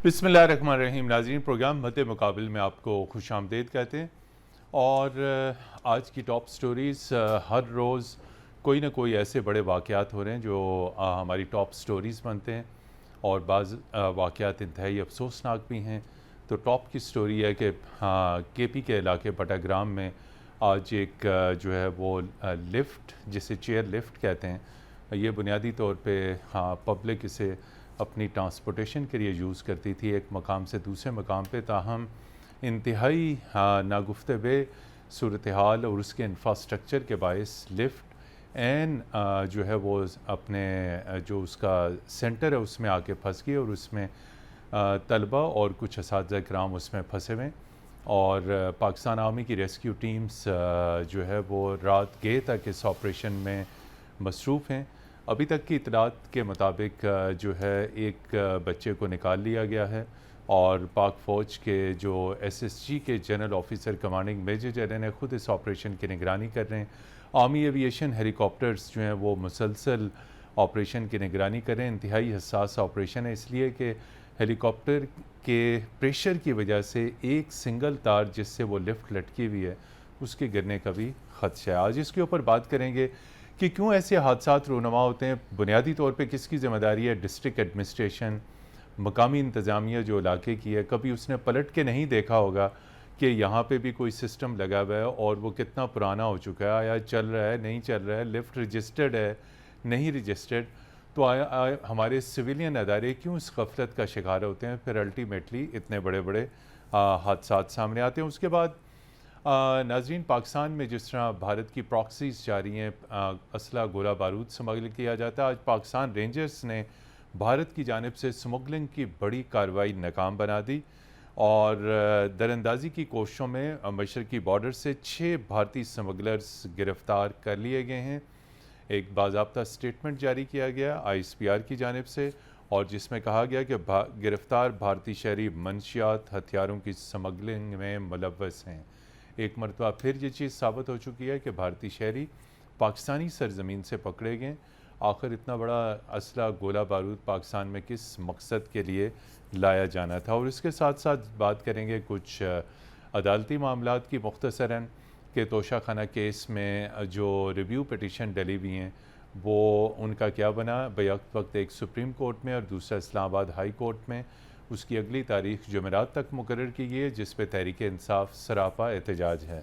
بسم اللہ الرحمن الرحیم. ناظرین، پروگرام مد مقابل میں آپ کو خوش آمدید کہتے ہیں. اور آج کی ٹاپ سٹوریز، ہر روز کوئی نہ کوئی ایسے بڑے واقعات ہو رہے ہیں جو ہماری ٹاپ سٹوریز بنتے ہیں، اور بعض واقعات انتہائی افسوسناک بھی ہیں. تو ٹاپ کی سٹوری ہے کہ کے پی کے علاقے بٹاگرام میں آج ایک جو ہے وہ لفٹ، جسے چیئر لفٹ کہتے ہیں، یہ بنیادی طور پہ پبلک اسے اپنی ٹرانسپورٹیشن کے لیے یوز کرتی تھی ایک مقام سے دوسرے مقام پہ. تاہم انتہائی ناگفتہ صورتحال اور اس کے انفراسٹرکچر کے باعث لفٹ جو ہے وہ اپنے جو اس کا سینٹر ہے اس میں آ کے پھنس گئی، اور اس میں طلبہ اور کچھ اساتذہ کرام اس میں پھنسے ہوئے. اور پاکستان آرمی کی ریسکیو ٹیمز جو ہے وہ رات گئے تک اس آپریشن میں مصروف ہیں. ابھی تک کی اطلاعات کے مطابق جو ہے ایک بچے کو نکال لیا گیا ہے، اور پاک فوج کے جو ایس ایس جی کے general officer commanding major general نے خود اس آپریشن کی نگرانی کر رہے ہیں. آرمی ایوی ایشن ہیلی کاپٹرز جو ہیں وہ مسلسل آپریشن کی نگرانی کر رہے ہیں. انتہائی حساس آپریشن ہے، اس لیے کہ ہیلی کاپٹر کے پریشر کی وجہ سے ایک سنگل تار جس سے وہ لفٹ لٹکی ہوئی ہے اس کے گرنے کا بھی خدشہ ہے. آج اس کے اوپر بات کریں گے کہ کیوں ایسے حادثات رونما ہوتے ہیں، بنیادی طور پہ کس کی ذمہ داری ہے. ڈسٹرکٹ ایڈمنسٹریشن، مقامی انتظامیہ جو علاقے کی ہے. کبھی اس نے پلٹ کے نہیں دیکھا ہوگا کہ یہاں پہ بھی کوئی سسٹم لگا ہوا ہے اور وہ کتنا پرانا ہو چکا ہے، آیا چل رہا ہے نہیں چل رہا ہے، لفٹ رجسٹرڈ ہے نہیں رجسٹرڈ. تو آیا ہمارے سویلین ادارے کیوں اس غفلت کا شکار ہوتے ہیں، پھر الٹیمیٹلی اتنے بڑے بڑے حادثات سامنے آتے ہیں. اس کے بعد ناظرین، پاکستان میں جس طرح بھارت کی پراکسیز جاری ہیں، اسلحہ گولہ بارود سمگل کیا جاتا ہے. آج پاکستان رینجرز نے بھارت کی جانب سے سمگلنگ کی بڑی کارروائی ناکام بنا دی، اور دراندازی کی کوششوں میں مشرقی بارڈر سے 6 بھارتی سمگلرز گرفتار کر لیے گئے ہیں. ایک باضابطہ سٹیٹمنٹ جاری کیا گیا آئی ایس پی آر کی جانب سے، اور جس میں کہا گیا کہ گرفتار بھارتی شہری منشیات ہتھیاروں کی سمگلنگ میں ملوث ہیں. ایک مرتبہ پھر یہ چیز ثابت ہو چکی ہے کہ بھارتی شہری پاکستانی سرزمین سے پکڑے گئے. آخر اتنا بڑا اسلحہ گولہ بارود پاکستان میں کس مقصد کے لیے لایا جانا تھا. اور اس کے ساتھ ساتھ بات کریں گے کچھ عدالتی معاملات کی مختصراً، کہ توشہ خانہ کیس میں جو ریویو پٹیشن ڈلی ہوئی ہیں وہ ان کا کیا بنا. بیک وقت ایک سپریم کورٹ میں اور دوسرا اسلام آباد ہائی کورٹ میں. اس کی اگلی تاریخ جمعرات تک مقرر کی گئی ہے، جس پہ تحریک انصاف سراپا احتجاج ہے.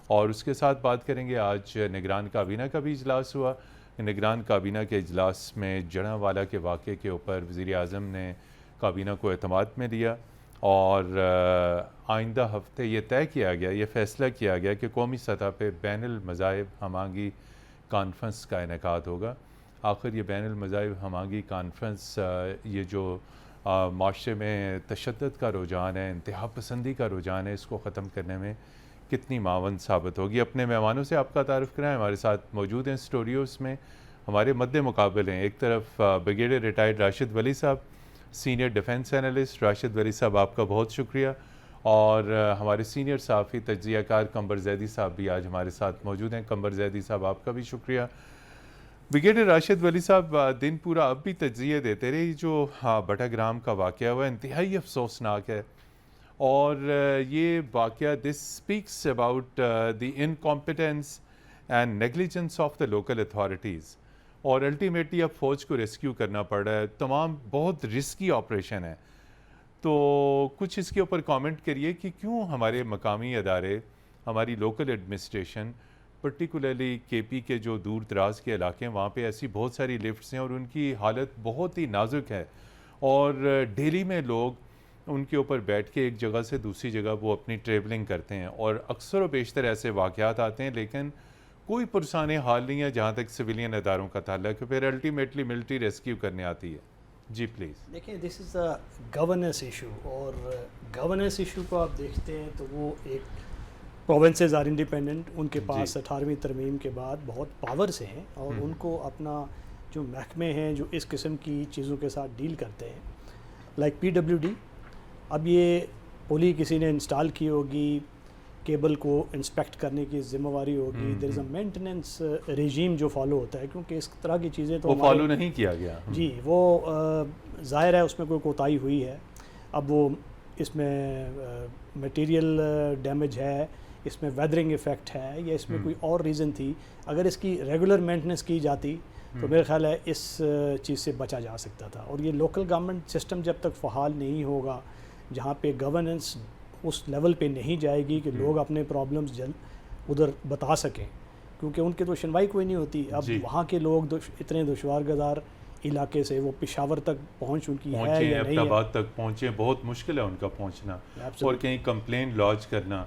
اور اس کے ساتھ بات کریں گے، آج نگران کابینہ کا بھی اجلاس ہوا. نگران کابینہ کے اجلاس میں جڑاں کے واقعے کے اوپر وزیر اعظم نے کابینہ کو اعتماد میں لیا، اور آئندہ ہفتے یہ طے کیا گیا، یہ فیصلہ کیا گیا کہ قومی سطح پہ بین المذاہب ہم آہنگی کانفرنس کا انعقاد ہوگا. آخر یہ بین المذاہب ہم آہنگی کانفرنس یہ جو معاشرے میں تشدد کا رجحان ہے، انتہا پسندی کا رجحان ہے، اس کو ختم کرنے میں کتنی معاون ثابت ہوگی. اپنے مہمانوں سے آپ کا تعارف کرائیں. ہمارے ساتھ موجود ہیں اسٹوڈیوز میں، ہمارے مد مقابل ہیں. ایک طرف بریگیڈیئر ریٹائرڈ راشد ولی صاحب، سینئر ڈیفنس اینالسٹ. راشد ولی صاحب، آپ کا بہت شکریہ. اور ہمارے سینئر صحافی تجزیہ کار قمبر زیدی صاحب بھی آج ہمارے ساتھ موجود ہیں. قمبر زیدی صاحب، آپ کا بھی شکریہ. بریگیڈیئر راشد ولی صاحب، دن پورا اب بھی تجزیے دیتے رہے. جو بٹاگرام کا واقعہ ہوا انتہائی افسوسناک ہے، اور یہ واقعہ this speaks about the incompetence and negligence of the local authorities. اور الٹیمیٹلی اب فوج کو ریسکیو کرنا پڑ رہا ہے. تمام بہت رسکی آپریشن ہے. تو کچھ اس کے اوپر کامنٹ کریے کہ کیوں ہمارے مقامی ادارے، ہماری لوکل ایڈمنسٹریشن، پرٹیکولرلی کے پی کے جو دور دراز کے علاقے ہیں وہاں پہ ایسی بہت ساری لفٹس ہیں اور ان کی حالت بہت ہی نازک ہے، اور ڈیلی میں لوگ ان کے اوپر بیٹھ کے ایک جگہ سے دوسری جگہ وہ اپنی ٹریولنگ کرتے ہیں، اور اکثر و بیشتر ایسے واقعات آتے ہیں لیکن کوئی پرسان حال نہیں ہے جہاں تک سویلین اداروں کا تعلق ہے. پھر الٹیمیٹلی ملٹری ریسکیو کرنے آتی ہے. جی پلیز. دیکھیں، دس از اے گورننس ایشو، اور گورننس ایشو کو آپ دیکھتے ہیں تو وہ ایک پروونسز آر انڈیپینڈنٹ، ان کے پاس 18ویں ترمیم کے بعد بہت پاورز ہیں، اور ان کو اپنا جو محکمے ہیں جو اس قسم کی چیزوں کے ساتھ ڈیل کرتے ہیں، لائک پی ڈبلیو ڈی. اب یہ پولی کسی نے انسٹال کی ہوگی، کیبل کو انسپیکٹ کرنے کی ذمہ داری ہوگی. دیر از اے مینٹیننس ریجیم جو فالو ہوتا ہے، کیونکہ اس طرح کی چیزیں تو وہ فالو نہیں کیا گیا. جی، وہ ظاہر ہے اس میں کوئی کوتاہی ہوئی ہے. اب وہ اس میں میٹیریل ڈیمیج ہے, اس میں ویدرنگ ایفیکٹ ہے, یا اس میں کوئی اور ریزن تھی, اگر اس کی ریگولر مینٹننس کی جاتی تو میرے خیال ہے اس چیز سے بچا جا سکتا تھا. اور یہ لوکل گورنمنٹ سسٹم جب تک فعال نہیں ہوگا, جہاں پہ گورننس اس لیول پہ نہیں جائے گی کہ لوگ اپنے پرابلمز ادھر بتا سکیں, کیونکہ ان کی تو سنوائی کوئی نہیں ہوتی. اب وہاں کے لوگ اتنے دشوار گزار علاقے سے وہ پشاور تک پہنچ ان کی ہے یا نہیں ہے, احمد آباد تک پہنچے, بہت مشکل ہے ان کا پہنچنا, اور کہیں کمپلین لانچ کرنا.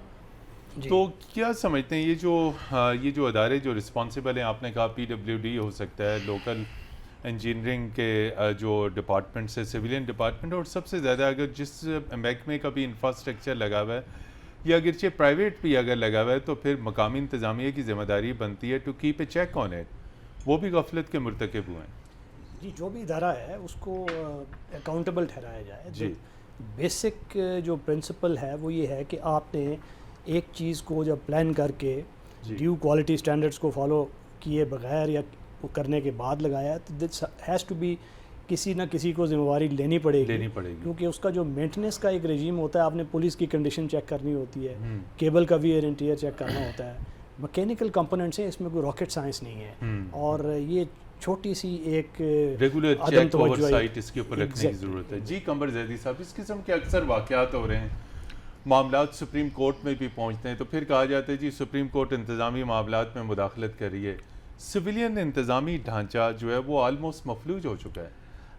تو کیا سمجھتے ہیں یہ جو ادارے جو رسپانسبل ہیں, آپ نے کہا PWD ہو سکتا ہے, لوکل انجینئرنگ کے جو ڈپارٹمنٹس ہے, سویلین ڈپارٹمنٹ, اور سب سے زیادہ اگر جس محکمے کا بھی انفراسٹرکچر لگا ہوا ہے یا اگرچہ پرائیویٹ بھی اگر لگا ہوا ہے, تو پھر مقامی انتظامیہ کی ذمہ داری بنتی ہے to keep a check on it, وہ بھی غفلت کے مرتکب ہوئے ہیں. جی, جو بھی ادارہ ہے اس کو اکاؤنٹیبل ٹھہرایا جائے. جی, بیسک جو پرنسپل ہے وہ یہ ہے کہ آپ نے ایک چیز کو جب پلان کر کے ڈیو کوالٹی سٹینڈرڈز کو فالو کیے بغیر یا کرنے کے بعد لگایا, تو دس ہیز ٹو بی, کسی نہ کسی کو ذمہ داری لینی پڑے گی, کیونکہ اس کا جو مینٹننس کا ایک رجیم ہوتا ہے, آپ نے پولیس کی کنڈیشن چیک کرنی ہوتی ہے, کیبل کا ویئر اینڈ ٹیئر چیک کرنا ہوتا ہے, مکینیکل کمپوننٹس ہیں, اس میں کوئی راکٹ سائنس نہیں ہے. اور یہ چھوٹی سی ایک ریگولر چیک اوور سائٹ اس کے اوپر رکھنے کی ضرورت ہے. جی قمر زیدی صاحب, اس قسم کے اکثر واقعات ہو رہے ہیں, معاملات سپریم کورٹ میں بھی پہنچتے ہیں, تو پھر کہا جاتا ہے جی سپریم کورٹ انتظامی معاملات میں مداخلت کر رہی ہے. سویلین انتظامی ڈھانچہ جو ہے وہ آلموسٹ مفلوج ہو چکا ہے.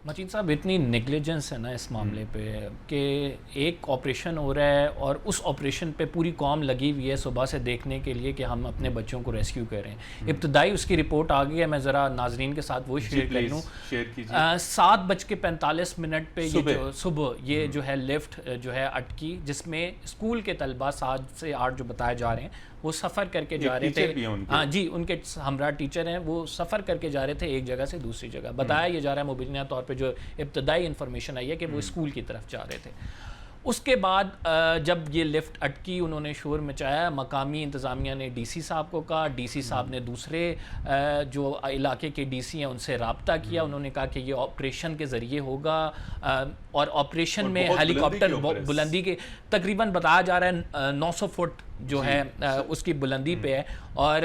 متین صاحب, اتنی نیگلیجنس ہے نا اس معاملے پہ کہ ایک آپریشن ہو رہا ہے اور اس آپریشن پہ پوری قوم لگی ہوئی ہے صبح سے دیکھنے کے لیے کہ ہم اپنے بچوں کو ریسکیو کریں. ابتدائی اس کی رپورٹ آ گئی ہے, میں ذرا ناظرین کے ساتھ وہ شیئر کر لوں. 7:45 پہ صبح یہ جو ہے لفٹ جو ہے اٹکی, جس میں اسکول کے طلبہ 7 سے 8 جو بتائے جا رہے ہیں وہ سفر کر کے جا رہے تھے. ہاں جی, ان کے ہمراہ ٹیچر ہیں, وہ سفر کر کے جا رہے تھے ایک جگہ سے دوسری جگہ. بتایا یہ جا رہا ہے مبینہ طور پہ, جو ابتدائی انفارمیشن آئی ہے کہ وہ اسکول کی طرف جا رہے تھے. اس کے بعد جب یہ لفٹ اٹکی, انہوں نے شور مچایا, مقامی انتظامیہ نے ڈی سی صاحب کو کہا, ڈی سی صاحب نے دوسرے جو علاقے کے ڈی سی ہیں ان سے رابطہ کیا. انہوں نے کہا کہ یہ آپریشن کے ذریعے ہوگا, اور آپریشن میں ہیلی کاپٹر بلندی کے تقریباً بتایا جا رہا ہے 900 فٹ جو ہے اس کی بلندی پہ ہے. اور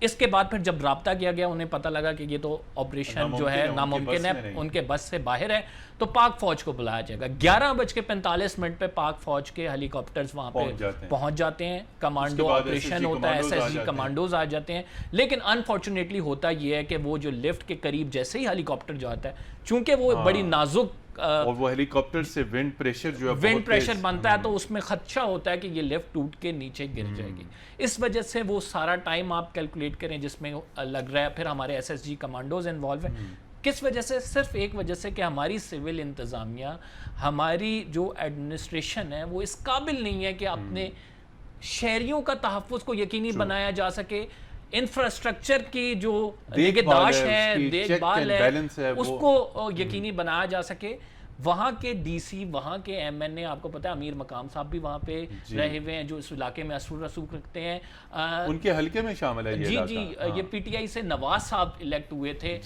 اس کے بعد پھر جب رابطہ کیا گیا, انہیں پتہ لگا کہ یہ تو آپریشن جو ہے ناممکن ہے, ان کے بس سے باہر ہے, تو پاک فوج کو بلایا جائے گا. 11:45 پہ پاک فوج کے ہیلی کاپٹرز وہاں پہ پہنچ جاتے ہیں, کمانڈو آپریشن ہوتا ہے, SSG کمانڈوز آ جاتے ہیں. لیکن انفارچونیٹلی ہوتا یہ ہے کہ وہ جو لفٹ کے قریب جیسے ہی ہیلی کاپٹر جاتا ہے, چونکہ وہ بڑی نازک اور وہ ہیلی کاپٹر سے ونڈ پریشر جو ہے ونڈ پریشر بنتا ہے, تو اس میں خدشہ ہوتا ہے کہ یہ لفٹ ٹوٹ کے نیچے گر جائے گی. اس وجہ سے وہ سارا ٹائم آپ کیلکولیٹ کریں جس میں لگ رہا ہے, پھر ہمارے SSG کمانڈوز انوالو ہیں. کس وجہ سے؟ صرف ایک وجہ سے کہ ہماری سول انتظامیہ, ہماری جو ایڈمنسٹریشن ہے وہ اس قابل نہیں ہے کہ اپنے شہریوں کا تحفظ کو یقینی بنایا جا سکے. انفراسٹرکچر کی جو نگہداشت ہے, دیکھ بھال ہے, اس کو یقینی بنایا جا سکے. وہاں کے ڈی سی, وہاں کے MNA, آپ کو پتہ ہے امیر مقام صاحب بھی وہاں پہ رہے ہوئے ہیں, جو اس علاقے میں اثر رسوخ رکھتے ہیں. ان کے حلقے میں شامل ہے یہ جی, یہ PTI سے نواز صاحب الیکٹ ہوئے تھے,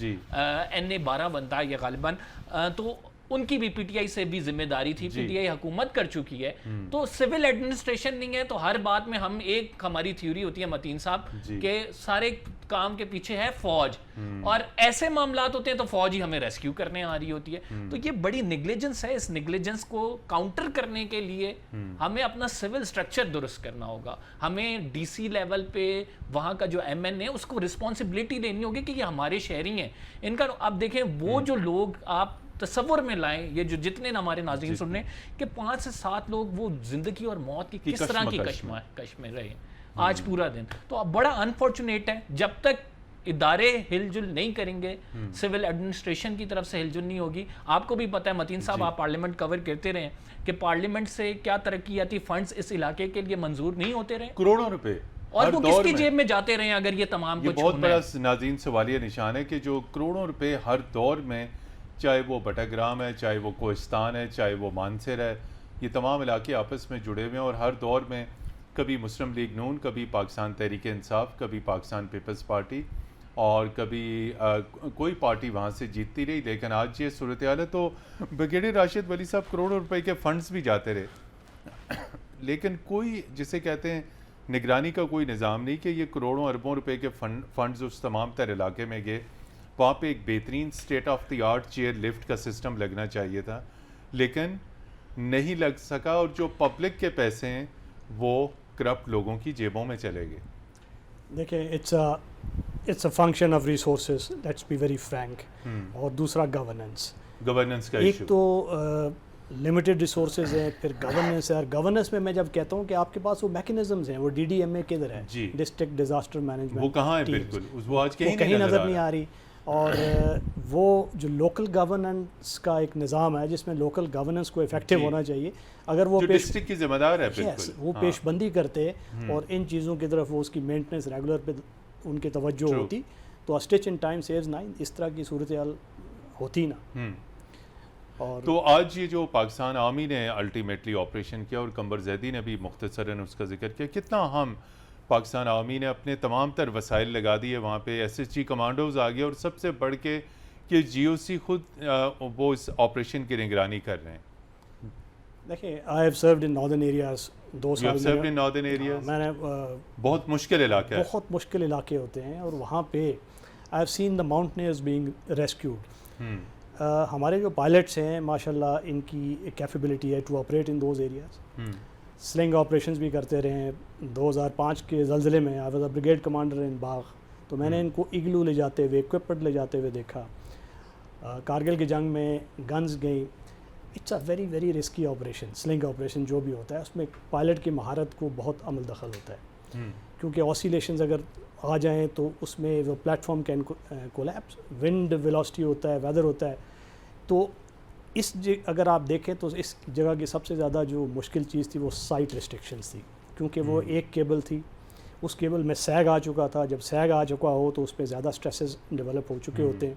NA 12 بنتا ہے یہ غالباً, تو ان کی بھی PTI سے بھی ذمہ داری تھی. PTI حکومت کر چکی ہے, تو سول ایڈمنسٹریشن نہیں ہے. تو ہر بات میں ہم ایک ہماری تھیوری ہوتی ہے متین صاحب کہ سارے کام کے پیچھے ہے فوج, اور ایسے معاملات ہوتے ہیں تو فوج ہی ہمیں ریسکیو کرنے آ رہی ہوتی ہے. تو یہ بڑی نیگلیجنس ہے. اس نیگلیجنس کو کاؤنٹر کرنے کے لیے ہمیں اپنا سول سٹرکچر درست کرنا ہوگا. ہمیں DC لیول پہ وہاں کا جو MNA, اس کو رسپانسبلٹی لینی ہوگی کہ یہ ہمارے شہری ہیں. ان کا اب دیکھیں, وہ جو لوگ آپ تصور میں لائیں, یہ جو جتنے ہمارے ناظرین سن رہے ہیں کہ 5 سے 7 لوگ وہ زندگی اور موت کی کس طرح کی کش میں رہے آج پورا دن. تو اب بڑا انفارچونیٹ ہے, جب تک ادارے ہل جل نہیں کریں گے, سول ایڈمنسٹریشن کی طرف سے ہل جل نہیں ہوگی. آپ کو بھی پتہ ہے متین صاحب, آپ پارلیمنٹ کور کرتے رہے کہ پارلیمنٹ سے کیا ترقیاتی فنڈز اس علاقے کے لیے منظور نہیں ہوتے رہے, کروڑوں روپے, اور وہ کس کی جیب میں جاتے رہے ہیں اگر یہ تمام کچھ. بہت بڑا ناظرین سوالیہ نشان ہے کہ جو کروڑوں روپے ہر دور میں, چاہے وہ بٹاگرام ہے, چاہے وہ کوہستان ہے, چاہے وہ مانسر ہے, یہ تمام علاقے آپس میں جڑے ہوئے ہیں, اور ہر دور میں کبھی مسلم لیگ نون, کبھی پاکستان تحریک انصاف, کبھی پاکستان پیپلز پارٹی, اور کبھی کوئی پارٹی وہاں سے جیتتی رہی. لیکن آج یہ صورتحال ہے تو بریگیڈیئر راشد ولی صاحب کروڑوں روپے کے فنڈز بھی جاتے رہے, لیکن کوئی جسے کہتے ہیں نگرانی کا کوئی نظام نہیں کہ یہ کروڑوں اربوں روپے کے فنڈز اس تمام تر علاقے میں گئے. وہاں پہ ایک بہترین state of the art chair lift کا سسٹم لگنا چاہیے تھا, لیکن نہیں لگ سکا, اور جو پبلک کے پیسے ہیں وہ کرپٹ لوگوں کی جیبوں میں چلے گئے. دیکھیں it's a function of resources, let's be very frank. اور دوسرا گورننس کا ایک ایشو. تو لمیٹڈ ریسورسز ہیں, پھر گورننس ہے, اور گورننس میں جب کہتا ہوں کہ آپ کے پاس وہ میکینزمز ہیں, وہ ڈی ڈی ایم اے کدھر ہے, ڈسٹرکٹ ڈیزاسٹر مینجمنٹ, وہ کہاں ہے؟ بالکل وہ آج کہیں نظر نہیں آ رہی. اور وہ جو لوکل گورننس کا ایک نظام ہے جس میں لوکل گورننس کو افیکٹو ہونا چاہیے, اگر وہ ڈسٹرکٹ کی ذمہ دار ہے بالکل وہ پیش بندی کرتے اور ان چیزوں کی طرف وہ اس کی مینٹننس ریگولر پہ ان کی توجہ ہوتی تو اسٹچ ان ٹائم سیوز 9, اس طرح کی صورتحال ہوتی نا. اور تو آج یہ جو پاکستان آرمی نے الٹیمیٹلی آپریشن کیا, اور قمر زیدی نے بھی مختصراً اس کا ذکر کیا, کتنا اہم پاکستان آرمی نے اپنے تمام تر وسائل لگا دیے وہاں پہ. ایس ایس جی کمانڈوز آ گئے, اور سب سے بڑھ کے کہ جی او سی خود وہ اس آپریشن کی نگرانی کر رہے ہیں. دیکھیں I have served in northern areas 2 سال ناردرن ایریاز. میں نے بہت مشکل علاقہ ہے, بہت مشکل علاقے ہوتے ہیں, اور وہاں پہ I have seen the mountaineers being rescued. ہمارے جو پائلٹس ہیں ماشاءاللہ ان کی کیپیبلٹی ہے to operate in those areas. Sling operations بھی کرتے رہے ہیں. 2005 کے زلزلے میں I was a brigade commander in Bagh, تو میں نے ان کو ایگلو لے جاتے ہوئے, اکوپمنٹ لے جاتے ہوئے دیکھا. کارگل کی جنگ میں گنز گئیں. It's a very very risky operation. Sling operation جو بھی ہوتا ہے اس میں پائلٹ کی مہارت کو بہت عمل دخل ہوتا ہے, کیونکہ آسیلیشنز اگر آ جائیں تو اس میں وہ platform can collapse, wind velocity ہوتا ہے, ویدر ہوتا ہے. تو اگر آپ دیکھیں تو اس جگہ کی سب سے زیادہ جو مشکل چیز تھی وہ سائٹ ریسٹرکشنز تھی, کیونکہ وہ ایک کیبل تھی, اس کیبل میں سیگ آ چکا تھا. جب سیگ آ چکا ہو تو اس پہ زیادہ اسٹریسز ڈیولپ ہو چکے ہوتے ہیں,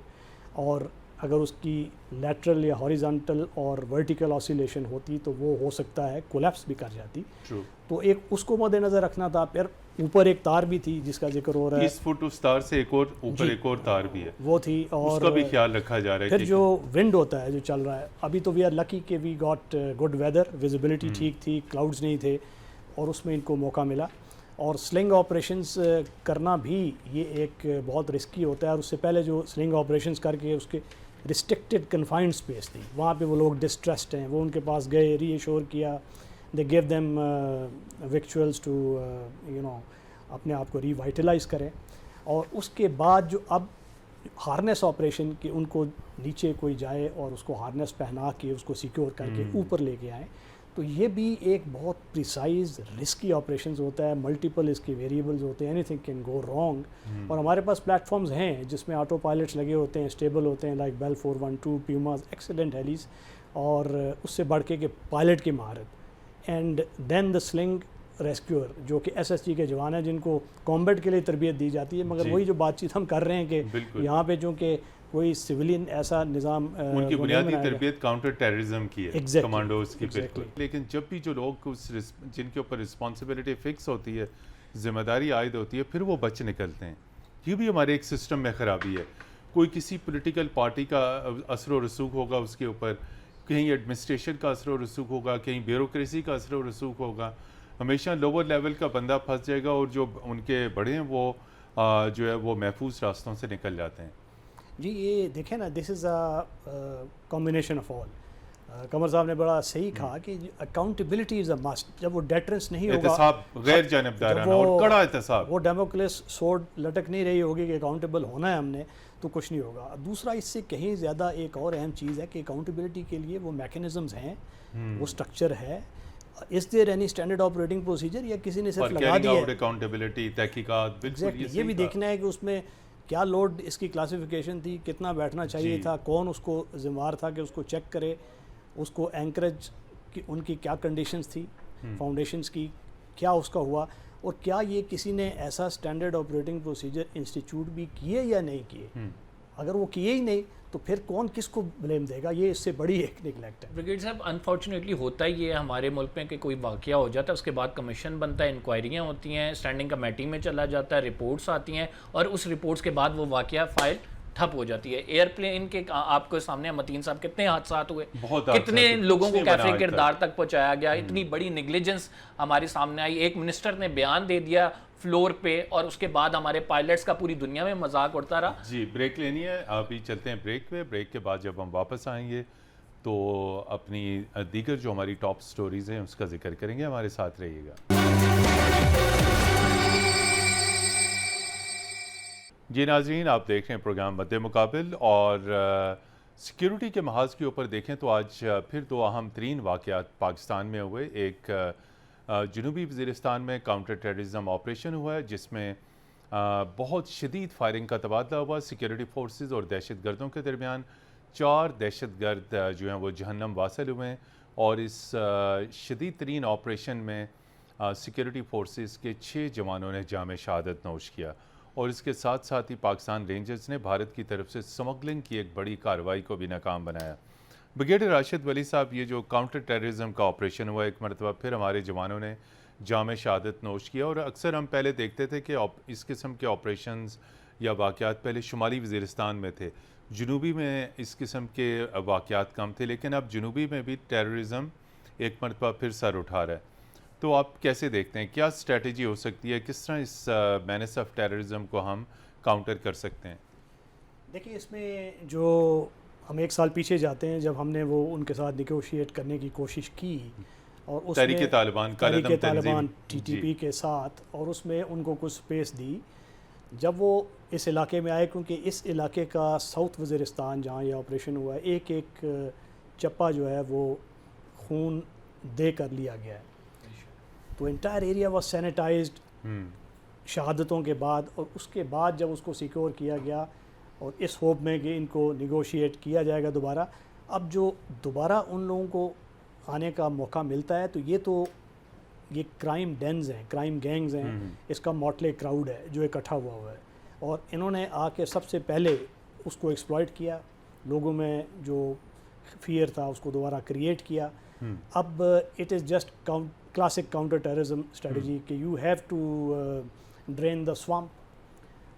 اور اگر اس کی لیٹرل یا ہاریزانٹل اور ورٹیکل آسیلیشن ہوتی تو وہ ہو سکتا ہے کولیپس بھی کر جاتی. تو ایک اس کو مد نظر رکھنا تھا. پھر اوپر ایک تار بھی تھی جس کا ذکر ہو رہا ہے, 30 فٹ اس تار سے ایک اور اوپر ایک اور تار بھی ہے, وہ تھی, اور اس کا بھی خیال رکھا جا رہا ہے. پھر جو ونڈ ہوتا ہے جو چل رہا ہے, ابھی تو وی آر لکی کہ we got good weather, visibility ٹھیک تھی, کلاؤڈز نہیں تھے, اور اس میں ان کو موقع ملا. اور سلنگ آپریشنز کرنا بھی یہ ایک بہت رسکی ہوتا ہے. اور اس سے پہلے جو سلنگ آپریشنز کر کے اس کے ریسٹرکٹڈ کنفائنڈ اسپیس تھی, وہاں پہ وہ لوگ ڈسٹریسڈ ہیں, وہ ان کے پاس گئے, ری ایشور کیا, دے گیو دیم وکچولز ٹو اپنے آپ کو ریوائٹلائز کریں. اور اس کے بعد جو اب ہارنیس آپریشن کہ ان کو نیچے کوئی جائے اور اس کو ہارنیس پہنا کے اس کو سیکیور کر کے اوپر لے کے آئیں, تو یہ بھی ایک بہت پریسائز رسکی آپریشنز ہوتا ہے. ملٹیپل اس کے ویریبلز ہوتے ہیں, any thing can go wrong. اور ہمارے پاس پلیٹ فارمز ہیں جس میں آٹو پائلٹس لگے ہوتے ہیں, اسٹیبل ہوتے ہیں, لائک بیل 412, پیوماز, ایکسیلنٹ ہیلیز, اور اس سے بڑھ کے کہ پائلٹ کی مہارت. And then the sling rescuer جو کہ ایس ایس جی کے جوان ہیں جن کو کامبیٹ کے لیے تربیت دی جاتی ہے. مگر وہی جو بات چیت ہم کر رہے ہیں کہ یہاں پہ چونکہ کوئی سویلین ایسا نظام, ان کی بنیادی تربیت کاؤنٹر ٹیررزم کی ہے, کمانڈوز کی. بالکل. لیکن جب بھی جو لوگ جن کے اوپر رسپانسبلٹی فکس ہوتی ہے, ذمہ داری عائد ہوتی ہے, پھر وہ بچ نکلتے ہیں. یہ بھی ہمارے ایک سسٹم میں خرابی ہے. کوئی کسی پولیٹیکل پارٹی کا اثر و رسوخ ہوگا اس کے اوپر, کہیں ایڈمنسٹریشن کا اثر و رسوخ ہوگا, کہیں بیوروکریسی کا اثر و رسوخ ہوگا. ہمیشہ لوور لیول کا بندہ پھنس جائے گا, اور جو ان کے بڑے ہیں وہ جو ہے وہ محفوظ راستوں سے نکل جاتے ہیں. جی یہ دیکھیں نا, this is a combination of all. Qamar صاحب نے بڑا صحیح کہا کہ اکاؤنٹیبلٹی از اے مسٹ. جب وہ ڈیٹرنس نہیں ہوگا, احتساب غیر جانبدارانہ اور کڑا احتساب, وہ ڈیموکریس سورڈ لٹک نہیں رہی ہوگی کہ اکاؤنٹیبل ہونا ہے ہم نے, تو کچھ نہیں ہوگا. دوسرا اس سے کہیں زیادہ ایک اور اہم چیز ہے کہ اکاؤنٹیبلٹی کے لیے وہ میکینزمز ہیں, وہ اسٹرکچر ہے. Is there any standard operating procedure یا کسی نے صرف لگا دی ہے؟ اکاؤنٹیبلٹی, تحقیقات, بالکل یہ بھی دیکھنا ہے کہ اس میں کیا لوڈ اس کی کلاسیفیکیشن تھی, کتنا بیٹھنا چاہیے تھا, کون اس کو ذمہ دار تھا کہ اس کو چیک کرے, اس کو اینکریج کی ان کی کیا کنڈیشنز تھی, فاؤنڈیشنز کی کیا اس کا ہوا, اور کیا یہ کسی نے ایسا اسٹینڈرڈ آپریٹنگ پروسیجر انسٹیٹیوٹ بھی کیے یا نہیں کیے. اگر وہ کیے ہی نہیں تو پھر کون کس کو بلیم دے گا؟ یہ اس سے بڑی ایک نگلیکٹ ہے. بریگیڈ صاحب انفارچونیٹلی ہوتا ہی یہ ہمارے ملک میں کہ کوئی واقعہ ہو جاتا ہے، اس کے بعد کمیشن بنتا ہے، انکوائریاں ہوتی ہیں، اسٹینڈنگ کمیٹی میں چلا جاتا ہے، رپورٹس آتی ہیں، اور اس رپورٹس کے بعد وہ واقعہ فائل ٹھپ ہو جاتی ہے. ایئر پلین کے آپ کو سامنے متین صاحب کتنے حادثات ہوئے، کتنے لوگوں کو کیفے کردار تک پہنچایا گیا، اتنی بڑی نیگلیجنس ہمارے سامنے آئی. ایک منسٹر نے بیان دے دیا فلور پہ، اور اس کے بعد ہمارے پائلٹس کا پوری دنیا میں مذاق اڑتا رہا. جی بریک لینی ہے، ابھی چلتے ہیں بریک پہ. بریک کے بعد جب ہم واپس آئیں گے تو اپنی دیگر جو ہماری ٹاپ سٹوریز ہیں اس کا ذکر کریں گے. ہمارے ساتھ رہیے گا. جی ناظرین، آپ دیکھ رہے ہیں پروگرام مد مقابل، اور سیکیورٹی کے محاذ کے اوپر دیکھیں تو آج پھر دو اہم ترین واقعات پاکستان میں ہوئے. ایک جنوبی وزیرستان میں کاؤنٹر ٹیررزم آپریشن ہوا ہے جس میں بہت شدید فائرنگ کا تبادلہ ہوا. سیکیورٹی فورسز اور دہشت گردوں کے درمیان 4 دہشت گرد جو ہیں وہ جہنم واصل ہوئے ہیں، اور اس شدید ترین آپریشن میں سیکیورٹی فورسز کے 6 جوانوں نے جام شہادت نوش کیا. اور اس کے ساتھ ساتھ ہی پاکستان رینجرز نے بھارت کی طرف سے سمگلنگ کی ایک بڑی کارروائی کو بھی ناکام بنایا. بریگیڈیئر راشد ولی صاحب، یہ جو کاؤنٹر ٹیررزم کا آپریشن ہوا، ایک مرتبہ پھر ہمارے جوانوں نے جام شہادت نوش کیا. اور اکثر ہم پہلے دیکھتے تھے کہ اس قسم کے آپریشنز یا واقعات پہلے شمالی وزیرستان میں تھے، جنوبی میں اس قسم کے واقعات کم تھے، لیکن اب جنوبی میں بھی ٹیررزم ایک مرتبہ پھر سر اٹھا رہا ہے. تو آپ کیسے دیکھتے ہیں، کیا اسٹریٹجی ہو سکتی ہے، کس طرح اس مینس آف ٹیررزم کو ہم کاؤنٹر کر سکتے ہیں؟ دیکھیے، اس میں جو ہم 1 سال پیچھے جاتے ہیں جب ہم نے وہ ان کے ساتھ نیگوشیٹ کرنے کی کوشش کی، اور اس تحریک طالبان ٹی ٹی پی کے ساتھ، اور اس میں ان کو کچھ سپیس دی. جب وہ اس علاقے میں آئے، کیونکہ اس علاقے کا ساؤتھ وزیرستان جہاں یہ آپریشن ہوا ہے، ایک ایک چپا جو ہے وہ خون دے کر لیا گیا ہے. تو انٹائر ایریا واز سینیٹائزڈ شہادتوں کے بعد. اور اس کے بعد جب اس کو سیکیور کیا گیا، اور اس ہوپ میں کہ ان کو نیگوشیٹ کیا جائے گا دوبارہ، اب جو دوبارہ ان لوگوں کو آنے کا موقع ملتا ہے، تو یہ کرائم ڈینز ہیں، کرائم گینگز ہیں، اس کا موٹلے کراؤڈ ہے جو اکٹھا ہوا ہے. اور انہوں نے آ کے سب سے پہلے اس کو ایکسپلائٹ کیا، لوگوں میں جو فیئر تھا اس کو دوبارہ کریٹ کیا. اب it is just classic counter terrorism strategy کہ یو ہیو ٹو ڈرین دا سوامپ.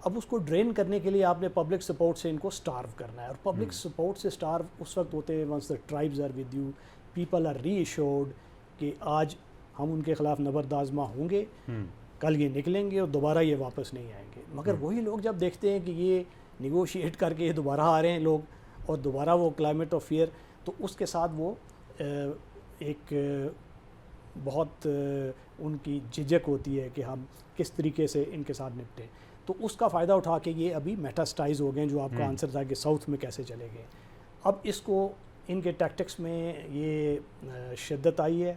اب اس کو ڈرین کرنے کے لیے آپ نے پبلک سپورٹ سے ان کو سٹارو کرنا ہے. اور پبلک سپورٹ سے سٹارو اس وقت ہوتے ہیں once the tribes are with you, people are reassured کہ آج ہم ان کے خلاف نبرد آزما ہوں گے، کل یہ نکلیں گے اور دوبارہ یہ واپس نہیں آئیں گے. مگر وہی لوگ جب دیکھتے ہیں کہ یہ نیگوشیٹ کر کے یہ دوبارہ آ رہے ہیں لوگ، اور دوبارہ وہ کلائمیٹ آف فیئر، تو اس کے ساتھ وہ ایک بہت ان کی جھجک ہوتی ہے کہ ہم کس طریقے سے ان کے ساتھ نپٹیں. تو اس کا فائدہ اٹھا کے یہ ابھی میٹاسٹائز ہو گئے، جو آپ کا آنسر تھا کہ ساؤتھ میں کیسے چلے گئے. اب اس کو ان کے ٹیکٹکس میں یہ شدت آئی ہے،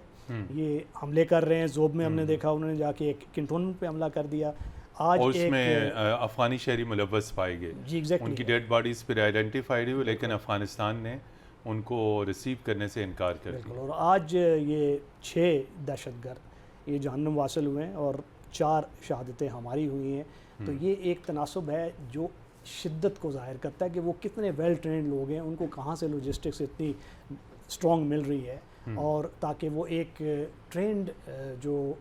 یہ حملے کر رہے ہیں. زوب میں ہم نے دیکھا انہوں نے جا کے ایک کنٹونمنٹ پہ حملہ کر دیا. آج اس میں افغانی شہری ملوث پائے گئے، جی ایگزیکٹلی، ان کی ڈیڈ باڈیز پھر آئیڈینٹیفائڈ ہوئی، لیکن افغانستان نے ان کو ریسیو کرنے سے انکار کر دیا. اور آج یہ 6 دہشت گرد یہ جہنم واصل ہوئے ہیں، اور 4 شہادتیں ہماری ہوئی ہیں. تو یہ ایک تناسب ہے جو شدت کو ظاہر کرتا ہے کہ وہ کتنے ویل ٹرینڈ لوگ ہیں، ان کو کہاں سے لوجسٹکس اتنی اسٹرانگ مل رہی ہے، اور تاکہ وہ ایک ٹرینڈ جو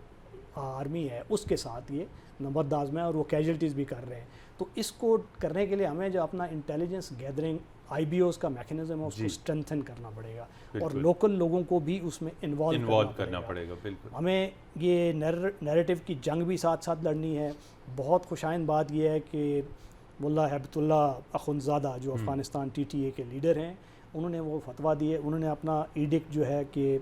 آرمی ہے اس کے ساتھ یہ نبرد آزما ہے، اور وہ کیجولٹیز بھی کر رہے ہیں. تو اس کو کرنے کے لیے ہمیں جو اپنا intelligence gathering I B Os کا میکنزم ہے اس کو اسٹرینتھن کرنا پڑے گا، اور لوکل لوگوں کو بھی اس میں انوالو کرنا پڑے گا. بالکل ہمیں یہ نیریٹو کی جنگ بھی ساتھ ساتھ لڑنی ہے. بہت خوشائند بات یہ ہے کہ ملا ہیبت اللہ اخندزادہ جو افغانستان ٹی ٹی اے کے لیڈر ہیں، انہوں نے وہ فتویٰ دیے، انہوں نے اپنا ایڈکٹ جو ہے کہ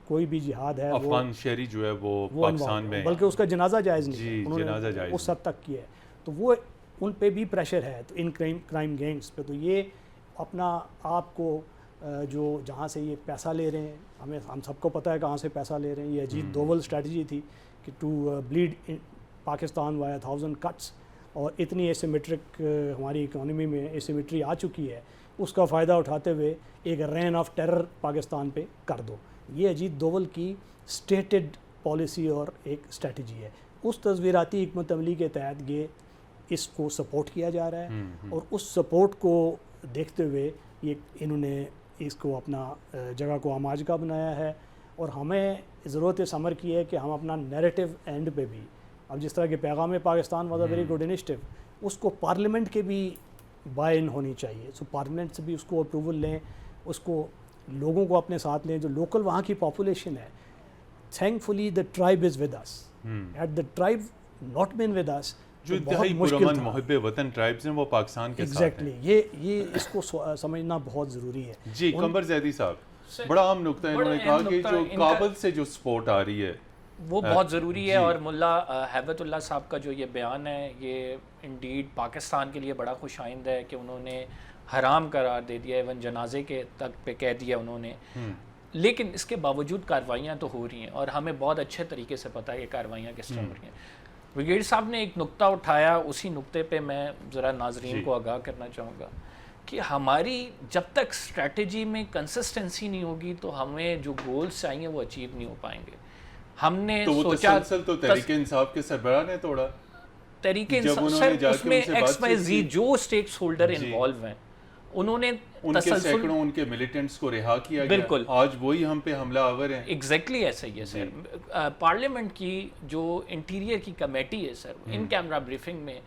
کوئی بھی جہاد ہے افغان شہری جو ہے وہ پاکستان میں، بلکہ اس کا جنازہ جائز نہیں ہے، انہوں نے اس حد تک کیا ہے. تو وہ ان پہ بھی پریشر ہے تو ان کرائم گینگز پہ. تو یہ اپنا آپ کو جو جہاں سے یہ پیسہ لے رہے ہیں، ہم سب کو پتہ ہے کہاں سے پیسہ لے رہے ہیں. یہ اجیت دوول اسٹریٹجی تھی کہ ٹو بلیڈ پاکستان وایا 1000 کٹس، اور اتنی ایسیمیٹرک ہماری اکانومی میں ایسیمیٹری آ چکی ہے، اس کا فائدہ اٹھاتے ہوئے ایک رین آف ٹیرر پاکستان پہ کر دو. یہ اجیت دوول کی اسٹیٹڈ پالیسی اور ایک اسٹریٹجی ہے. اس تصویراتی حکمت عملی کے تحت یہ اس کو سپورٹ کیا جا رہا ہے اور اس سپورٹ کو دیکھتے ہوئے یہ انہوں نے اس کو اپنا جگہ کو آماج کا بنایا ہے. اور ہمیں ضرورت اس امر کی ہے کہ ہم اپنا نیریٹو اینڈ پہ بھی, اب جس طرح کہ Paigham Pakistan was a very good initiative, اس کو پارلیمنٹ کے بھی بائی ان ہونی چاہیے. سو پارلیمنٹ سے بھی اس کو اپروول لیں, اس کو لوگوں کو اپنے ساتھ لیں جو لوکل وہاں کی پاپولیشن ہے. Thankfully the tribe is with us, had the tribe not been with us, جو انتہائی پرامن محب وطن ٹرائبز ہیں وہ پاکستان کے ساتھ ہیں. ایگزیکٹلی, یہ اس کو سمجھنا بہت ضروری ہے. جی قمر زیدی صاحب, بڑا اہم نقطہ ہے, انہوں نے کہا کہ جو کابل سے جو سپورٹ آ رہی ہے وہ بہت ضروری ہے. اور ملا ہیبت اللہ صاحب کا جو یہ بیان ہے یہ انڈیڈ پاکستان کے لیے بڑا خوش آئند ہے کہ انہوں نے حرام قرار دے دیا, ایون جنازے کے تک پہ کہہ دیا انہوں نے. لیکن اس کے باوجود کارروائیاں تو ہو رہی ہیں اور ہمیں بہت اچھے طریقے سے پتہ ہے کہ کارروائیاں کس طرح ہو رہی ہیں. بریگیڈ صاحب نے ایک نقطہ اٹھایا, اسی نقطے پہ میں ذرا ناظرین کو آگاہ کرنا چاہوں گا کہ ہماری جب تک اسٹریٹجی میں کنسسٹنسی نہیں ہوگی تو ہمیں جو گولز چاہیے وہ اچیو نہیں ہو پائیں گے. ہم نے سوچا تو تحریک انصاف کے سربراہ نے توڑا, تحریک انصاف اس میں ایکس وائی زی جو اسٹیکس ہولڈر انوالو ہیں انہوں نے ان کے سینکڑوں ان کے ملیٹنٹس کو رہا کیا گیا. بالکل, آج وہی ہم پہ حملہ آور ہیں. ایگزیکٹلی ایسا ہی ہے سر. پارلیمنٹ کی جو انٹیریئر کی کمیٹی ہے سر, ان کیمرہ بریفنگ میں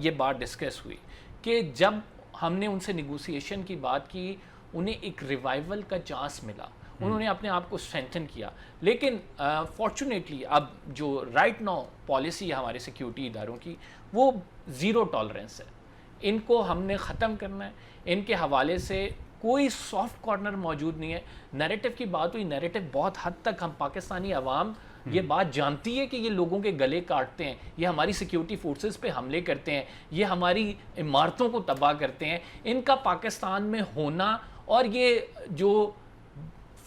یہ بات ڈسکس ہوئی کہ جب ہم نے ان سے نیگوسیشن کی بات کی, انہیں ایک ریوائول کا چانس ملا, انہوں نے اپنے آپ کو اسٹرینتھن کیا. لیکن فارچونیٹلی اب جو رائٹ ناؤ پالیسی ہے ہمارے سیکیورٹی اداروں کی وہ زیرو ٹالرنس ہے. ان کو ہم نے ختم کرنا ہے. ان کے حوالے سے کوئی سافٹ کارنر موجود نہیں ہے. نیریٹو کی بات ہوئی, نیریٹو بہت حد تک ہم پاکستانی عوام یہ بات جانتی ہے کہ یہ لوگوں کے گلے کاٹتے ہیں, یہ ہماری سیکیورٹی فورسز پہ حملے کرتے ہیں, یہ ہماری عمارتوں کو تباہ کرتے ہیں. ان کا پاکستان میں ہونا اور یہ جو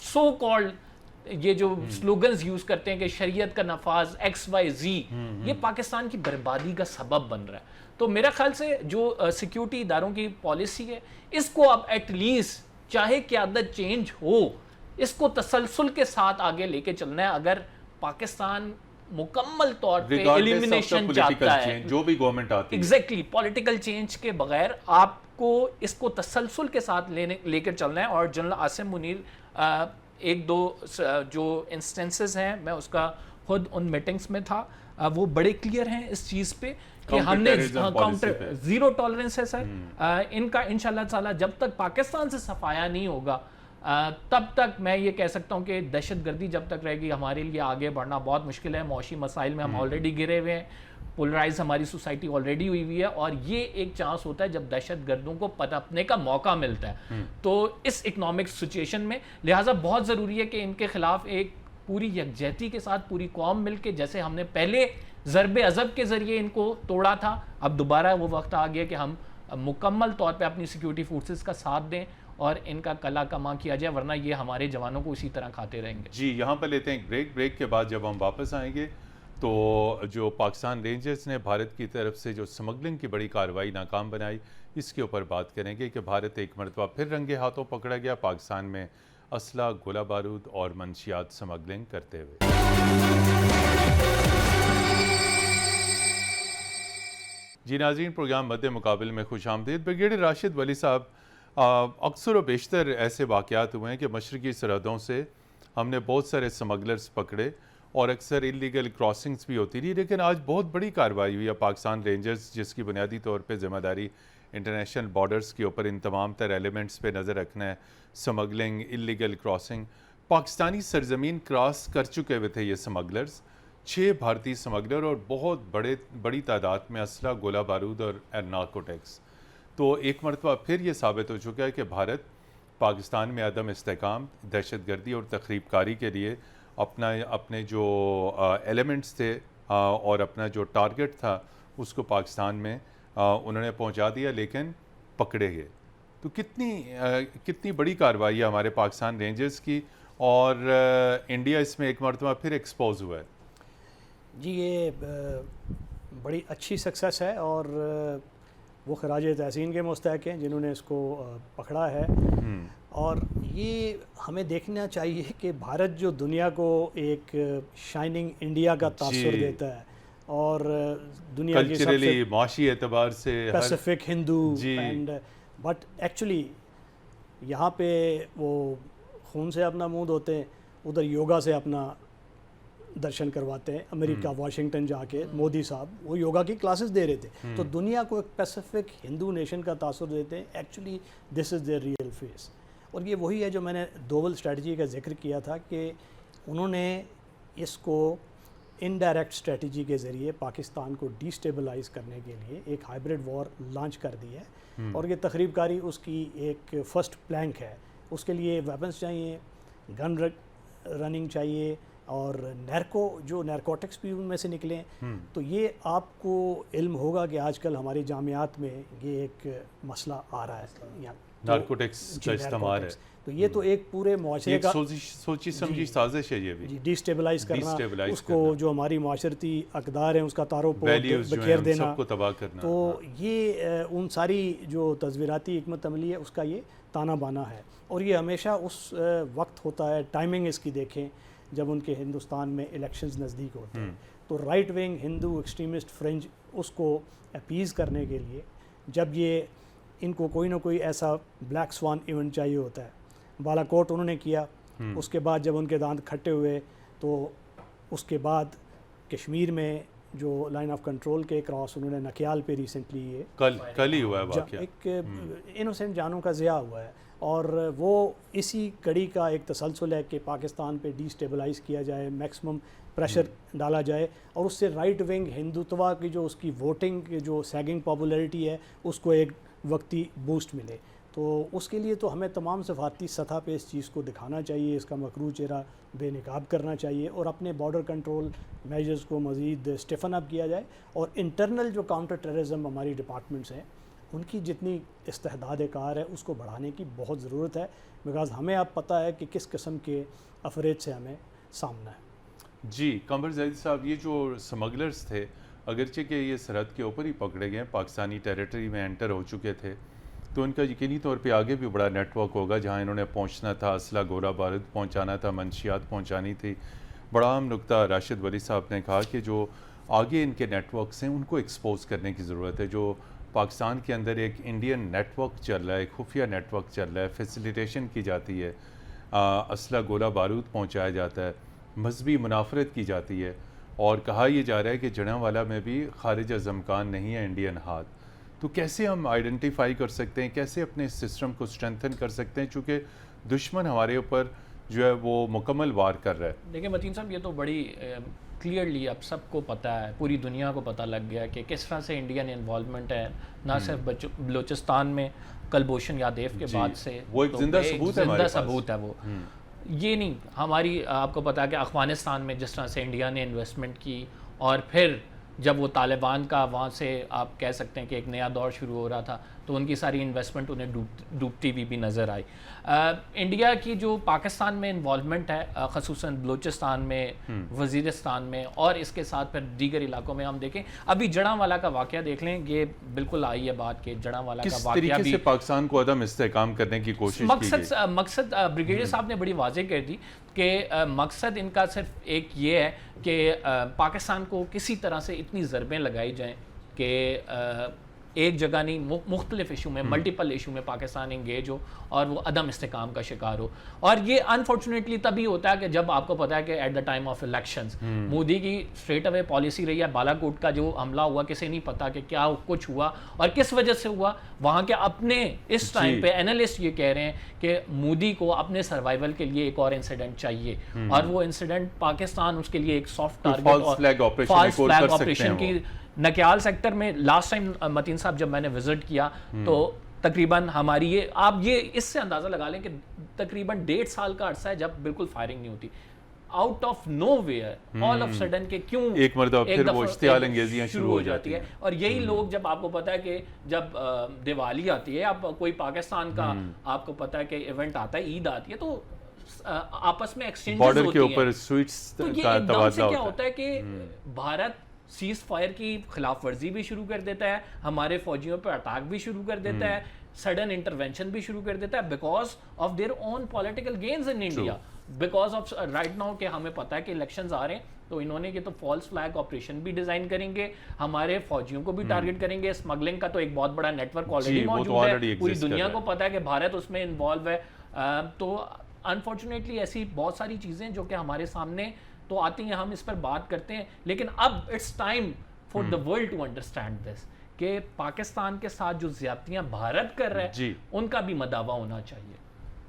سو کالڈ یہ جو سلوگنز یوز کرتے ہیں کہ شریعت کا نفاذ ایکس وائی زی, یہ پاکستان کی بربادی کا سبب بن رہا ہے. تو میرا خیال سے جو سیکیورٹی اداروں کی پالیسی ہے اس کو اب ایٹ لیسٹ چاہے قیادت چینج ہو اس کو تسلسل کے ساتھ آگے لے کے چلنا ہے. اگر پاکستان مکمل طور پہ ایلیمینیشن چاہتا ہے, جو بھی گورنمنٹ آتی ہے, ایگزیکٹلی پولیٹیکل چینج کے بغیر آپ کو اس کو تسلسل کے ساتھ لے کر چلنا ہے. اور جنرل عاصم منیر ایک دو جو انسٹنسز ہیں, میں اس کا خود ان میٹنگز میں تھا, وہ بڑے کلیئر ہیں اس چیز پہ کہ ہم نے کاؤنٹر زیرو ٹالرنس ہے سر. ان کا انشاءاللہ تعالی جب تک پاکستان سے صفایا نہیں ہوگا تب تک میں یہ کہہ سکتا ہوں کہ دہشت گردی جب تک رہے گی ہمارے لیے آگے بڑھنا بہت مشکل ہے. معاشی مسائل میں ہم آلریڈی گرے ہوئے ہیں, پولرائز ہماری سوسائٹی آلریڈی ہوئی ہے, اور یہ ایک چانس ہوتا ہے جب دہشت گردوں کو پنپنے کا موقع ملتا ہے. تو اس اکنامک سچویشن میں لہٰذا بہت ضروری ہے کہ ان کے خلاف ایک پوری یکجہتی کے ساتھ پوری قوم مل کے, جیسے ہم نے پہلے ضرب عضب کے ذریعے ان کو توڑا تھا, اب دوبارہ وہ وقت آ گیا کہ ہم مکمل طور پہ اپنی سیکیورٹی فورسز کا ساتھ دیں اور ان کا کلا کما کیا جائے, ورنہ یہ ہمارے جوانوں کو اسی طرح کھاتے رہیں گے. جی یہاں پر لیتے ہیں بریک کے بعد جب ہم واپس آئیں گے تو جو پاکستان رینجرز نے بھارت کی طرف سے جو سمگلنگ کی بڑی کارروائی ناکام بنائی اس کے اوپر بات کریں گے کہ بھارت ایک مرتبہ پھر رنگے ہاتھوں پکڑا گیا پاکستان میں اسلحہ, گولہ بارود اور منشیات سمگلنگ کرتے ہوئے. جی ناظرین, پروگرام مد مقابل میں خوش آمدید. بریگیڈیئر راشد ولی صاحب, اکثر و بیشتر ایسے واقعات ہوئے ہیں کہ مشرقی سرحدوں سے ہم نے بہت سارے سمگلرز پکڑے اور اکثر انلیگل کراسنگز بھی ہوتی رہی, لیکن آج بہت بڑی کارروائی ہوئی ہے پاکستان رینجرز جس کی بنیادی طور پہ ذمہ داری انٹرنیشنل بارڈرز کے اوپر ان تمام تر ایلیمنٹس پہ نظر رکھنا ہے. سمگلنگ, انلیگل کراسنگ, پاکستانی سرزمین کراس کر چکے ہوئے تھے یہ سمگلرز, 6 بھارتی سمگلر اور بہت بڑی تعداد میں اسلحہ, گولہ بارود اور نارکوٹکس. تو ایک مرتبہ پھر یہ ثابت ہو چکا ہے کہ بھارت پاکستان میں عدم استحکام, دہشت گردی اور تخریب کاری کے لیے اپنے جو ایلیمنٹس تھے اور اپنا جو ٹارگٹ تھا اس کو پاکستان میں انہوں نے پہنچا دیا, لیکن پکڑے گئے. تو کتنی بڑی کارروائی ہے ہمارے پاکستان رینجرز کی, اور انڈیا اس میں ایک مرتبہ پھر ایکسپوز ہوا ہے. جی یہ بڑی اچھی سکسیس ہے اور وہ خراج تحسین کے مستحق ہیں جنہوں نے اس کو پکڑا ہے. اور یہ ہمیں دیکھنا چاہیے کہ بھارت جو دنیا کو ایک شائننگ انڈیا کا تاثر دیتا ہے اور دنیا کی سب سے کلچرلی معاشی اعتبار سے پیسیفک ہندو جی اینڈ بٹ ایکچولی یہاں پہ وہ خون سے اپنا منہ دھوتے ہیں, ادھر یوگا سے اپنا درشن کرواتے ہیں. امریکہ واشنگٹن جا کے مودی صاحب وہ یوگا کی کلاسز دے رہے تھے, تو دنیا کو ایک پیسیفک ہندو نیشن کا تاثر دیتے ہیں. Actually this is their real face. اور یہ وہی ہے جو میں نے دوول اسٹریٹجی کا ذکر کیا تھا کہ انہوں نے اس کو انڈائریکٹ اسٹریٹجی کے ذریعے پاکستان کو ڈی اسٹیبلائز کرنے کے لیے ایک ہائبرڈ وار لانچ کر دی ہے, اور یہ تخریب کاری اس کی ایک فرسٹ پلانک ہے. اس کے لیے ویپنس چاہیے, گن رننگ چاہیے, اور نارکوٹکس بھی ان میں سے نکلے ہیں. تو یہ آپ کو علم ہوگا کہ آج کل ہماری جامعات میں یہ ایک مسئلہ آ رہا ہے, نارکوٹکس کا استعمال ہے. تو یہ تو ایک پورے معاشرے کا سوچی سمجھی سازش ہے یہ بھی, ڈی اسٹیبلائز کرنا, اس کو جو ہماری معاشرتی اقدار ہیں اس کا تعارف بکھیر دینا, سب کو تباہ کرنا. تو یہ ان ساری جو تزویراتی حکمت عملی ہے اس کا یہ تانا بانا ہے. اور یہ ہمیشہ اس وقت ہوتا ہے, ٹائمنگ اس کی دیکھیں جب ان کے ہندوستان میں الیکشنز نزدیک ہوتے ہیں, تو رائٹ ونگ ہندو ایکسٹریمسٹ فرنج اس کو اپیز کرنے کے لیے جب یہ ان کو کوئی نہ کوئی ایسا بلیک سوان ایونٹ چاہیے ہوتا ہے. بالا کوٹ انہوں نے کیا, اس کے بعد جب ان کے دانت کھٹے ہوئے تو اس کے بعد کشمیر میں جو لائن آف کنٹرول کے کراس انہوں نے نکیال پہ ریسنٹلی یہ کل ہی ہوا ہے واقعہ, ایک انوسینٹ جانوں کا ضیاع ہوا ہے. اور وہ اسی کڑی کا ایک تسلسل ہے کہ پاکستان پہ ڈی اسٹیبلائز کیا جائے, میکسیمم پریشر ڈالا جائے, اور اس سے رائٹ ونگ ہندوتوا کی جو اس کی ووٹنگ جو سیگنگ پاپولیرٹی ہے اس کو ایک وقتی بوسٹ ملے. تو اس کے لیے تو ہمیں تمام سفارتی سطح پہ اس چیز کو دکھانا چاہیے, اس کا مکروہ چہرہ بے نقاب کرنا چاہیے, اور اپنے بارڈر کنٹرول میجرز کو مزید اسٹیفن اپ کیا جائے, اور انٹرنل جو کاؤنٹر ٹیررزم ہماری ڈپارٹمنٹس ہیں ان کی جتنی استحداد کار ہے اس کو بڑھانے کی بہت ضرورت ہے, بیکاز ہمیں اب پتہ ہے کہ کس قسم کے افریج سے ہمیں سامنا ہے. جی قمر زید صاحب, یہ جو سمگلرز تھے اگرچہ کہ یہ سرحد کے اوپر ہی پکڑے گئے, پاکستانی ٹیریٹری میں انٹر ہو چکے تھے, تو ان کا یقینی طور پہ آگے بھی بڑا نیٹ ورک ہوگا جہاں انہوں نے پہنچنا تھا, اسلحہ گولہ بارود پہنچانا تھا, منشیات پہنچانی تھی. بڑا اہم نقطہ راشد ولی صاحب نے کہا کہ جو آگے ان کے نیٹ ورکس ہیں ان کو ایکسپوز کرنے کی ضرورت ہے. جو پاکستان کے اندر ایک انڈین نیٹ ورک چل رہا ہے, ایک خفیہ نیٹ ورک چل رہا ہے, فیسیلیٹیشن کی جاتی ہے, اسلحہ گولہ بارود پہنچایا جاتا ہے, مذہبی منافرت کی جاتی ہے, اور کہا یہ جا رہا ہے کہ جڑاں میں بھی خارج از امکان نہیں ہے انڈین ہاتھ. تو کیسے ہم آئیڈینٹیفائی کر سکتے ہیں, کیسے اپنے سسٹم کو اسٹرینتھن کر سکتے ہیں, چونکہ دشمن ہمارے اوپر جو ہے وہ مکمل وار کر رہا ہے. دیکھیں متین صاحب, یہ تو بڑی کلیئرلی اب سب کو پتہ ہے, پوری دنیا کو پتہ لگ گیا کہ کس طرح سے انڈین انوالومنٹ ہے, نہ صرف بلوچستان میں کلبھوشن یادیو کے بعد سے, وہ ایک زندہ ثبوت ہے وہ. یہ نہیں, ہماری آپ کو پتہ ہے کہ افغانستان میں جس طرح سے انڈیا نے انویسٹمنٹ کی, اور پھر جب وہ طالبان کا وہاں سے آپ کہہ سکتے ہیں کہ ایک نیا دور شروع ہو رہا تھا, تو ان کی ساری انویسٹمنٹ انہیں ڈوبتی ہوئی بھی نظر آئی. انڈیا کی جو پاکستان میں انوالومنٹ ہے, خصوصاً بلوچستان میں, وزیرستان میں, اور اس کے ساتھ پھر دیگر علاقوں میں ہم دیکھیں, ابھی جڑاں والا کا واقعہ دیکھ لیں, یہ بالکل آئی ہے بات کہ جڑاں والا کا واقعہ بھی کس طریقے سے پاکستان کو عدم استحکام کرنے کی کوشش مقصد بریگیڈیئر صاحب نے بڑی واضح کر دی کہ مقصد ان کا صرف ایک یہ ہے کہ پاکستان کو کسی طرح سے اتنی ضربیں لگائی جائیں کہ ایک جگہ نہیں, مختلف ایشو میں, ملٹیپل ایشو میں پاکستان انگیج ہو اور وہ عدم استحکام کا شکار ہو. اور یہ انفارچونیٹلی تبھی ہوتا ہے کہ جب آپ کو پتا ہے کہ at the time of elections Modi کی اسٹریٹ اوے پالیسی رہی ہے. بالا کوٹ کا جو حملہ ہوا, کسی نہیں پتا کہ کیا کچھ ہوا اور کس وجہ سے ہوا. وہاں کے اپنے اس ٹائم پہ اینالسٹ یہ کہہ رہے ہیں کہ مودی کو اپنے سروائیول کے لیے ایک اور انسیڈنٹ چاہیے, اور وہ انسیڈنٹ پاکستان اس کے لیے ایک سافٹ ٹارگٹ اور فالس فلیگ آپریشن کی نکیال سیکٹر میں. لاسٹ ٹائم متین صاحب جب میں نے وزٹ کیا تو تقریباً ہماری یہ, آپ یہ اس سے اندازہ لگا لیں کہ تقریباً 1.5 سال کا عرصہ ہے جب بالکل فائرنگ نہیں ہوتی, out of nowhere all of sudden کہ کیوں ایک مرتبہ پھر وہ اشتعال انگیزیاں شروع ہو جاتی ہیں. اور یہی لوگ, جب آپ کو پتا ہے کہ جب دیوالی آتی ہے, اب کوئی پاکستان کا آپ کو پتا ہے کہ ایونٹ آتا ہے, عید آتی ہے, تو آپس میں ایکسچینجز ہوتی ہیں, بارڈر کے اوپر سویٹس کا تبادلہ کیا ہوتا ہے کہ بھارت سیز فائر کی خلاف ورزی بھی شروع کر دیتا ہے, ہمارے فوجیوں پر اٹیک بھی شروع کر دیتا ہے, سڈن انٹرونشن بھی شروع کر دیتا ہے because of their own political gains in India, because of right now کہ ہمیں پتہ ہے کہ الیکشنز آ رہے ہیں, تو انہوں نے یہ تو فالس فلیگ آپریشن بھی ڈیزائن کریں گے, ہمارے فوجیوں کو بھی ٹارگٹ کریں گے, اسمگلنگ کا تو ایک بہت بڑا نیٹ ورک آلریڈی موجود ہے, پوری دنیا کو پتہ ہے کہ بھارت اس میں انوالو ہے. تو انفارچونیٹلی ایسی بہت ساری چیزیں جو کہ ہمارے سامنے تو آتی ہیں, ہم اس پر بات کرتے ہیں, لیکن اب it's time for the world to understand this کہ پاکستان کے ساتھ جو زیادتیاں بھارت کر رہا ہے ان کا بھی مداوع ہونا چاہیے.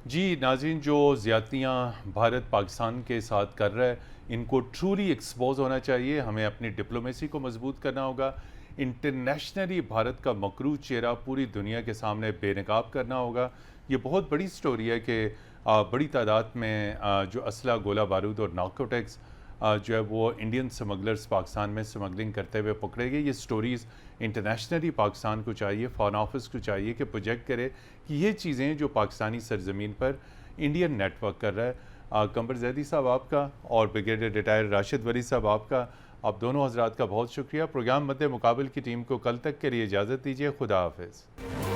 جی ناظرین, جو زیادتیاں بھارت پاکستان کے ساتھ کر رہا ہے ان کو ٹرولی ایکسپوز ہونا چاہیے. ہمیں اپنی ڈپلومیسی کو مضبوط کرنا ہوگا, انٹرنیشنلی بھارت کا مکروہ چہرہ پوری دنیا کے سامنے بے نقاب کرنا ہوگا. یہ بہت بڑی سٹوری ہے کہ بڑی تعداد میں جو اسلحہ, گولہ بارود اور نارکوٹکس جو ہے وہ انڈین سمگلرز پاکستان میں سمگلنگ کرتے ہوئے پکڑے گئے. یہ سٹوریز انٹرنیشنلی پاکستان کو چاہیے, فارن آفس کو چاہیے کہ پروجیکٹ کرے کہ یہ چیزیں جو پاکستانی سرزمین پر انڈین نیٹ ورک کر رہا ہے. قمر زیدی صاحب آپ کا اور بریگیڈیئر ریٹائر راشد ولی صاحب آپ کا, آپ دونوں حضرات کا بہت شکریہ. پروگرام مد مقابل کی ٹیم کو کل تک کے لیے اجازت دیجیے. خدا حافظ.